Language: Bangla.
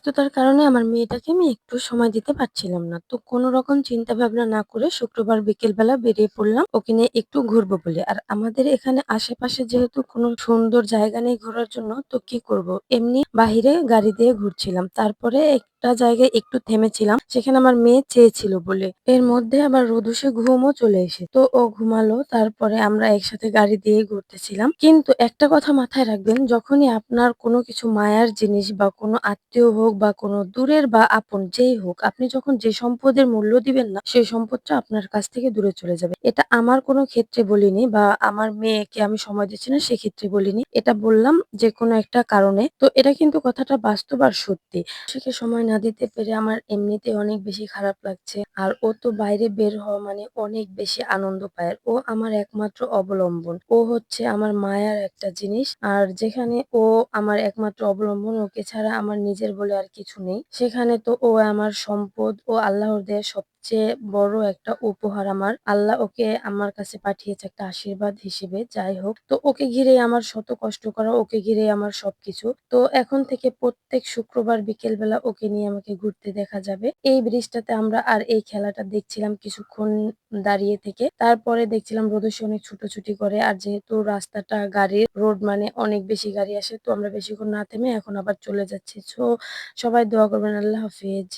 ব্যস্ততার কারণে আমার মেয়েটাকে আমি একটু সময় দিতে পারছিলাম না। তো কোন রকম চিন্তা ভাবনা না করে শুক্রবার বিকেলবেলা বেরিয়ে পড়লাম ওকে নিয়ে একটু ঘুরবো বলে। আর আমাদের এখানে আশেপাশে যেহেতু কোনো সুন্দর জায়গা নেই ঘোরার জন্য, তো কি করব? এমনি বাহিরে গাড়ি দিয়ে ঘুরছিলাম। তারপরে একটা জায়গায় একটু থেমেছিলাম। সেখানে আমার মেয়ে চেয়েছিল বলে। এর মধ্যে আবার রোদুসে ঘুমও চলে এসে। তো ও ঘুমালো। তারপরে আমরা একসাথে গাড়ি দিয়ে ঘুরতেছিলাম। কিন্তু একটা কথা মাথায় রাখবেন, যখনই আপনার কোনো কিছু মায়ার জিনিস বা কোনো আত্মীয় হোক বা কোনো দূরের বা আপন যেই হোক, আপনি যখন যে সম্পদের মূল্য দিবেন না, সেই সম্পদটা আপনার কাছ থেকে দূরে চলে যাবে। এটা আমার কোনো ক্ষেত্রে বলিনি বা আমার মেয়েকে আমি সময় দিচ্ছি না সেক্ষেত্রে বলিনি। এটা বললাম যেকোনো একটা কারণে। তো এটা কিন্তু কথাটা বাস্তব আর সত্যি। সেকে সময় না দিতে পেরে আমার এমনিতেই অনেক বেশি খারাপ লাগছে। আর ও তো বাইরে বের হওয়া মানে অনেক বেশি আনন্দ পায়। আর ও আমার একমাত্র অবলম্বন। ও হচ্ছে আমার মায়ার একটা জিনিস। আর যেখানে ও আমার একমাত্র অবলম্বন, ওকে ছাড়া আমার নিজের বলে আর কিছু নেই। সেখানে তো ও আমার সম্পদ, ও আল্লাহর দেয়া সবচেয়ে বড় একটা উপহার আমার। আল্লাহ ওকে আমার কাছে পাঠিয়েছে একটা আশীর্বাদ হিসেবে। যাই হোক, তো ওকে ঘিরেই আমার শত কষ্ট করা, ওকে ঘিরেই আমার সবকিছু। তো এখন থেকে প্রত্যেক শুক্রবার বিকেলবেলা ওকে নিয়ে আমাকে ঘুরতে দেখা যাবে। এই ব্রিজটাতে আমরা আর এই খেলাটা দেখছিলাম কিছুক্ষণ দাঁড়িয়ে থেকে। তারপরে দেখছিলাম রোদেশে অনেক ছুটোছুটি করে। আর যেহেতু রাস্তাটা গাড়ির রোড মানে অনেক বেশি গাড়ি আসে, তো আমরা বেশিক্ষণ না থেমে এখন আবার চলে যাচ্ছি। সবাই দোয়া করবেন। আল্লাহ হাফেজ।